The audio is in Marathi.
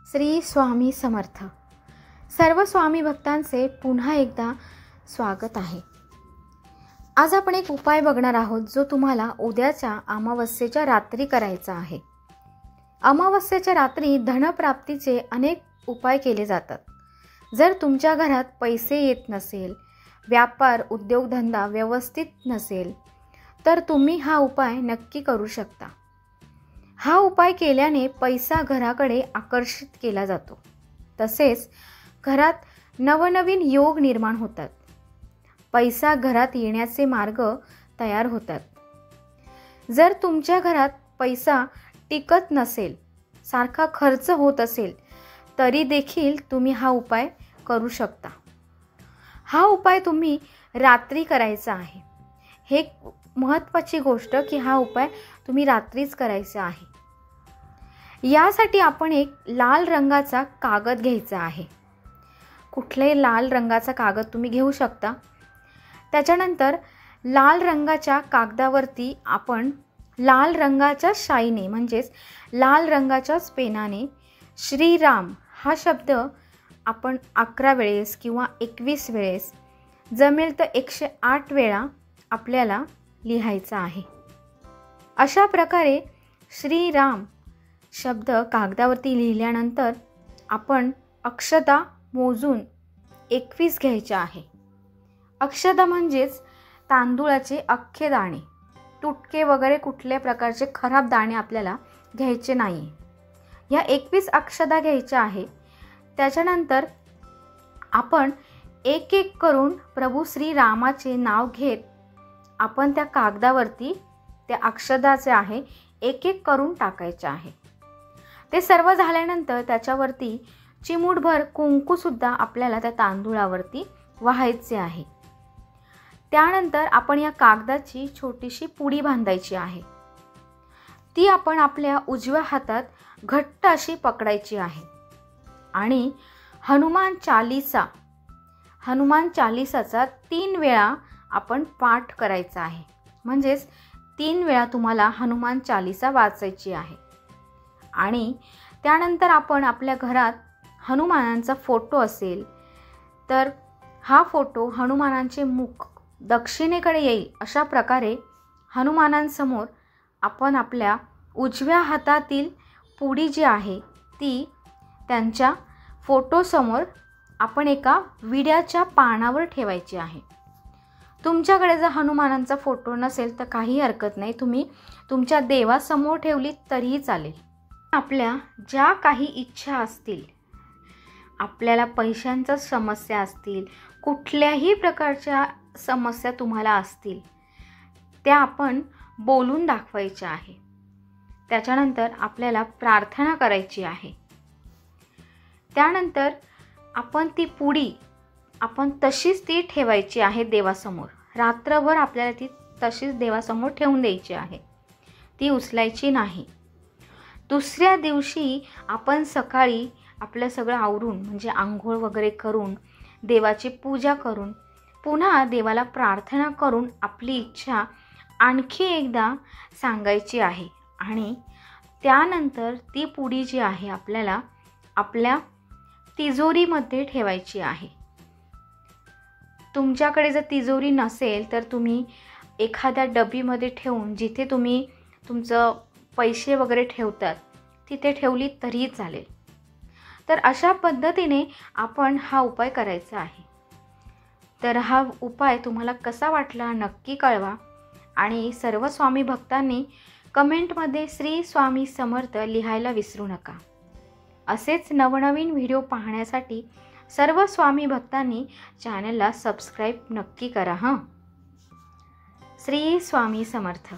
श्री स्वामी समर्थ। सर्व स्वामी भक्तांचे पुन्हा एकदा स्वागत आहे। आज आपण एक उपाय बघणार आहोत जो तुम्हाला उद्याच्या अमावस्येच्या रात्री करायचा आहे। अमावस्येच्या रात्री धनप्राप्तीचे अनेक उपाय केले जातात। जर तुमच्या घरात पैसे येत नसेल, व्यापार उद्योगधंदा व्यवस्थित नसेल, तर तुम्ही हा उपाय नक्की करू शकता। हा उपाय केल्याने पैसा घराकडे आकर्षित केला जातो। तसेच घरात नवनवीन योग निर्माण होतात। पैसा घरात येण्याचे मार्ग तयार होतात। जर तुमच्या घरात पैसा टिकत नसेल, सारखा खर्च होत असेल, तरी देखील तुम्ही हा उपाय करू शकता। हा उपाय तुम्ही रात्री करायचा आहे। हे महत्त्वाची गोष्ट की हा उपाय तुम्ही रात्रीच करायचा आहे। यासाठी आपण एक लाल रंगाचा कागद घ्यायचा आहे। कुठलाही लाल रंगाचा कागद तुम्ही घेऊ शकता। त्याच्यानंतर लाल रंगाच्या कागदावरती आपण लाल रंगाच्या शाईने म्हणजेच लाल रंगाच्याच पेनाने श्रीराम हा शब्द आपण 11 वेळेस किंवा 21 वेळेस जमेल तर 108 वेळा आपल्याला लिहायचा आहे। अशा प्रकारे श्रीराम शब्द कागदावरती लिहिल्यानंतर आपण अक्षता मोजून 21 घ्यायच्या आहे। अक्षता म्हणजेच तांदूळाचे अख्खे दाणे, तुटके वगैरे कुठल्या प्रकारचे खराब दाणे आपल्याला घ्यायचे नाही। या 21 अक्षता घ्यायच्या आहे। त्याच्यानंतर आपण एक एक करून प्रभू श्रीरामाचे नाव घेत आपण त्या कागदावरती त्या अक्षताचे आहे एक एक करून टाकायचे आहे। ते सर्व झाल्यानंतर त्याच्यावरती चिमूटभर कुंकू सुद्धा आपल्याला त्या तांदूळावरती वाहायचे आहे। त्यानंतर आपण या कागदाची छोटीशी पुडी बांधायची आहे। ती आपण आपल्या उजव्या हातात घट्ट अशी पकडायची आहे आणि हनुमान चालीसाचा 3 वेळा आपण पाठ करायचा आहे। म्हणजेच 3 वेळा तुम्हाला हनुमान चालीसा वाचायची आहे। आणि त्यानंतर आपण आपल्या घरात हनुमानांचा फोटो असेल तर हा फोटो हनुमानांचे मुख दक्षिणेकडे येईल अशा प्रकारे हनुमानांसमोर आपण आपल्या उजव्या हातातील पुडी जी आहे ती त्यांच्या फोटोसमोर आपण एका विड्याच्या पानावर ठेवायची आहे। तुमच्याकडे जर हनुमानांचा फोटो नसेल तर काही हरकत नाही, तुम्ही तुमच्या देवासमोर ठेवली तरीही चालेल। आपल्या ज्या काही इच्छा असतील, आपल्याला पैशांच्या समस्या असतील, कुठल्याही प्रकारच्या समस्या तुम्हाला असतील, त्या आपण बोलून दाखवायच्या आहे। त्याच्यानंतर आपल्याला प्रार्थना करायची आहे। त्यानंतर आपण ती पुडी आपण तशीच ती ठेवायची आहे देवासमोर। रात्रभर आपल्याला ती तशीच देवासमोर ठेवून द्यायची आहे, ती उचलायची नाही। दुसऱ्या दिवशी आपण सकाळी आपलं सगळं आवरून म्हणजे आंघोळ वगैरे करून देवाची पूजा करून पुन्हा देवाला प्रार्थना करून आपली इच्छा आणखी एकदा सांगायची आहे। आणि त्यानंतर ती पुडी जी आहे आपल्याला आपल्या तिजोरीमध्ये ठेवायची आहे। तुमच्याकडे जर तिजोरी नसेल तर तुम्ही एखाद्या डबीमध्ये ठेवून जिथे तुम्ही तुमचं पैसे वगैरे ठेवतात तिथे ठेवली तरीही चालेल। तर अशा पद्धतीने आपण हा उपाय करायचा आहे। तर हा उपाय तुम्हाला कसा वाटला नक्की कळवा आणि सर्व स्वामी भक्तांनी कमेंटमध्ये श्री स्वामी समर्थ लिहायला विसरू नका। असेच नवनवीन व्हिडिओ पाहण्यासाठी सर्व स्वामी भक्तांनी चॅनलला सबस्क्राईब नक्की करा। श्री स्वामी समर्थ।